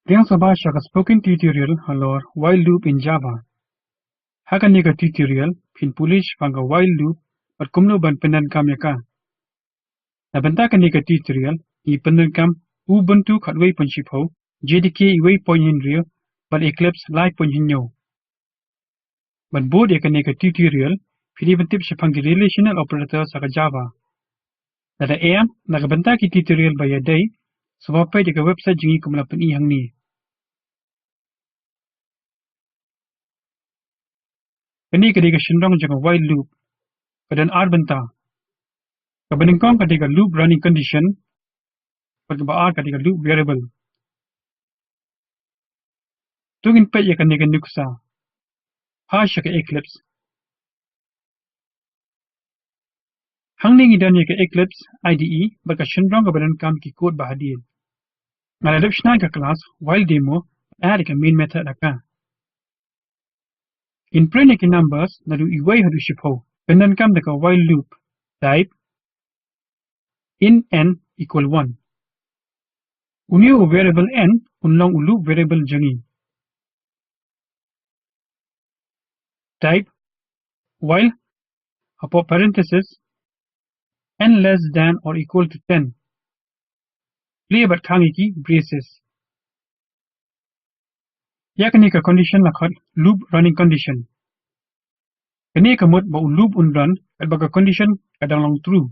Thanks for watching a spoken tutorial on while loop in Java. Hakan ni tutorial pin pulish pang while loop at kumno ban penan kam yaka. Na banta kan ni tutorial I penan kam Ubuntu khatway panchipo JDK iway point in real but Eclipse live point in yo. But board yakan ni tutorial pin even tips pang relational operator sa Java. Nada am nakabanta ki tutorial by a day so mapay di website jingi kumlapan ihang ni. Kani kadiga shinrong jang while loop kadan arbanta. Kabaningkong kadiga loop running condition pagbaar kadiga loop variable. Tungin pet ya kaniga nuksa. Hash ka Eclipse. Hangning idan ya ka Eclipse IDE baka shinrong kabadan kam ki code bahadil. Ngaladap shna ka class while demo add ka main method aka. In print ki numbers nadu iway hadu shipho. Kandan kam daka while loop. Type in n equal 1. Uniu variable n unlong loop variable jangi. Type while upper parenthesis n less than or equal to 10. Play bat kangiki braces. Yakanika condition lakhat loop running condition. Kanika mut ba loop unrun at baga condition kadang long true.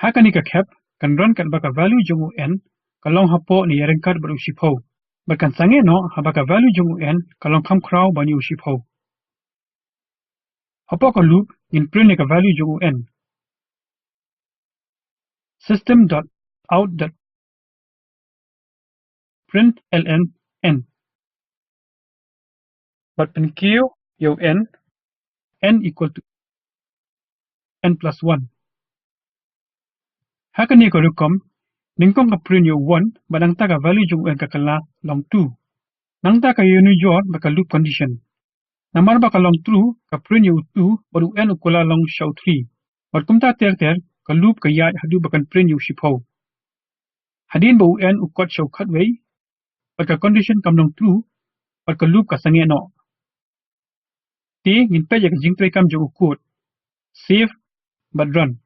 Hakanika cap kan run kat baga value jungu n kalong hapo ni yarengkat ba usipho. Bakan sange no habaka value jungu n kalong kam kraw ba ni usipho. Hapo ka loop in print ka value jungu n. System.out.println n. But pen q yo n equal to n plus 1. Hakani ko rukom ningkong ka print yo 1 but ang taka value jungu n kakala long 2. Nang taka yo new jor baka loop condition. Namar baka long true ka print yo 2 baru n ukula long show 3. But kumta ter ka loop ka yad hadu bakan print yo shipho. Hadin ba n ukot show khatway but ka condition kam long true but ka loop ka sange no. Ti ngin pe ya jing tray kam jo code. Save but run.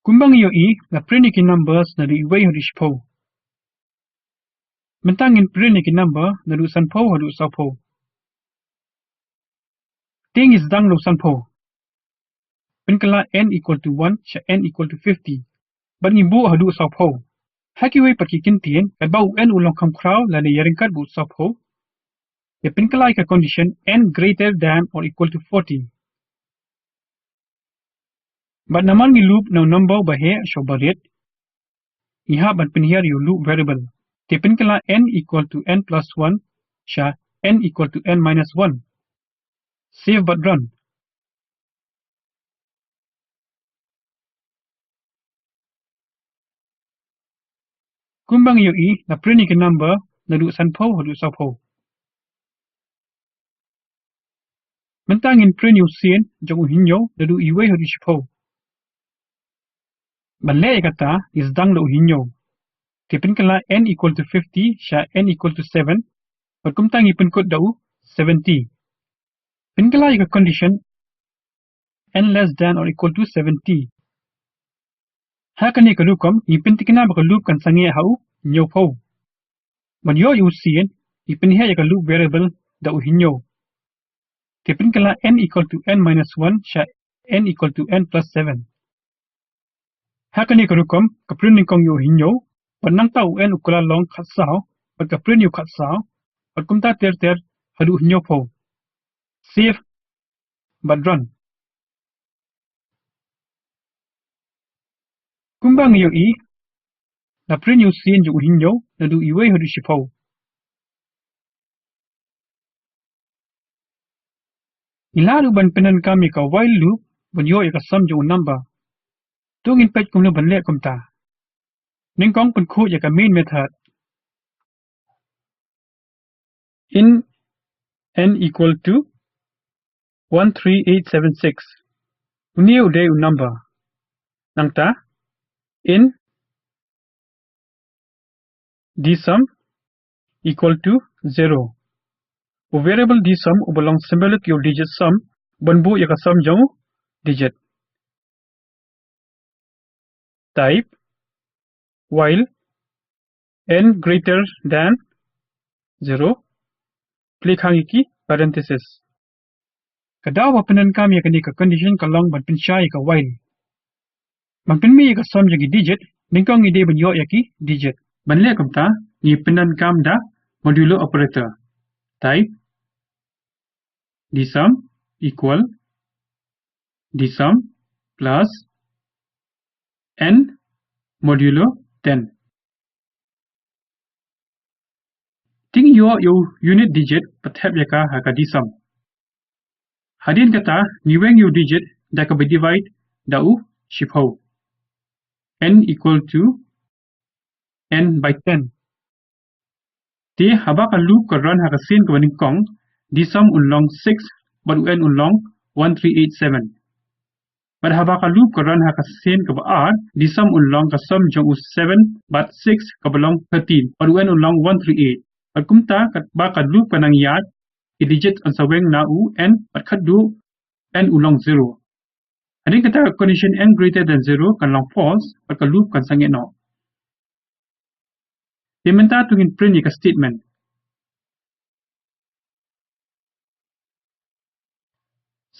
Kumbang yo na print ki numbers na di way hadu shipho. Mentang in print ki number na du sanpho hadu sapho. Ting is dang lo sanpho. Penkala n equal to 1 sha n equal to 50. But ni bu hadu sapho. Hakiway pakikintin at bau n ulong kam kraw la ni yaringkat bu sapho. The penkala ka condition n greater than or equal to 40. But naman ni loop no number bahe show barit. Iha ban pinhiar you loop variable. The penkala n equal to n plus 1 sha n equal to n minus 1. Save but run. Kumbang yo na print ki number na du sanpho hadu sapho. Mentang in print you sin jong hinyo na du iwe hadu shipho. Balay kata is dang lo hinyo. Tipin kala n equal to 50 sha n equal to 7. But kumtang ipin kod dau 70. Pin kala ika condition n less than or equal to 70. Hakani ka lukom ipin tikina baka loop kan sange hau nyo po. But yo you see ipin hiya ika loop variable dau hinyo. Tipin kala n equal to n minus 1 sha n equal to n plus 7. Hakani ka lukom kaprin kong yo hinyo. But nang tau n ukula long khat sao, but kaprin yo khat sao, but kumta ter hadu hinyo po. Save but run. Kumbang yo na print yo sin jo hinyo na du iwe hadu shipho. Iladu ban penan kami ka while loop ban yo ka sum jo number. Tungin pet kumno ban le kumta. Ningkong pen code ya ka main method. In n equal to 13876. Uniu de number. nangta in dsum equal to 0. U variable dsum u belong symbolic your digit sum banbu yaka sum jang digit. Type while n greater than 0 klik hangiki parenthesis. Kadawa penan kami yakani ka condition kalong ban pinsya yaka while. Ban pinmi yaka sum jagi digit ningkong ide ban yo yaki digit. Ban le kamta ni penan kam da modulo operator. Type dsum equal dsum plus n modulo 10. Ting yo unit digit pathap yaka haka dsum. Hadin kata niweng yo digit da ka divide da u shipho. N equal to n by 10. Ti haba ka loop ka run haka sin ka baning kong dsum unlong 6 but n unlong 1387. But haba ka loop ka run haka sin ka ba dsum unlong ka sum jong u 7 but 6 ka belong 13 but n unlong 138. But kumta kat ba ka loop ka nang yat i digit ang saweng na u n but khadu n ulong 0. Adin kata condition n greater than 0 kan long false but ka loop kan sange no. Diminta tungin print ika statement.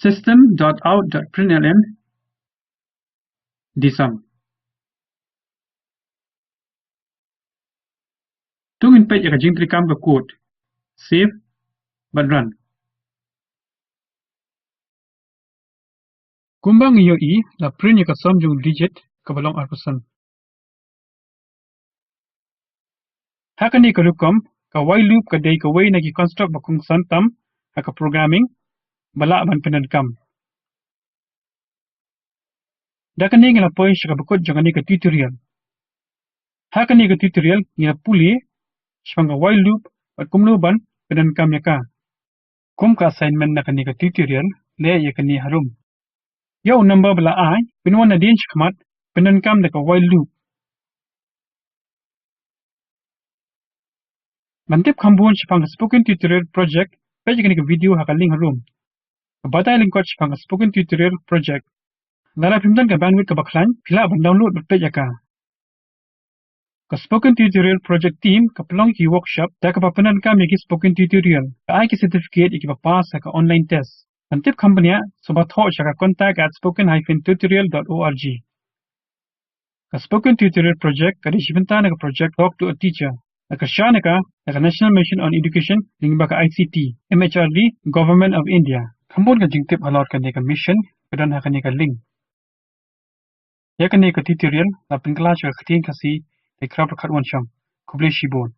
System.out.println dsum. Tungin page ika jingtrikam ka code. Save but run. Kumbang iyo la print ika sum jung digit ka belong arpasan. Hakani ka lukom ka while loop ka day ka way nagi construct bakung santam haka programming bala ban penadkam. Dakani ngila point shaka bakot jangani ka tutorial. Hakani ka tutorial ngila puli shpanga while loop at kumlo ban penadkam yaka. Kum ka assignment nakani ka tutorial le yakani harum. Yo number bala ay pinwan na din shkamat penadkam naka while loop. Mantip kambun shpanga spoken tutorial project page kani ka video haka link harum. Batay lingkot shpanga spoken tutorial project. Nala pimdan ka bandwidth ka baklan pila ban download bat page ka. Ka spoken tutorial project team ka pelong ki workshop da ka papanan ka megi spoken tutorial. Ka ay ki certificate iki pass ka online test. Mantip company sobat ho shaka contact@spoken-tutorial.org. Ka spoken tutorial project ka disibenta na ka project talk to a teacher. Ka sha na ka National Mission on Education lingba ka ICT MHRD Government of India. Kambon ka jingtip halor ka ni ka mission kadan ha ka ni ka link. Ya ka ni ka tutorial la pingkala shaka khatin khasi te krap khat wan sham. Kuble shibon.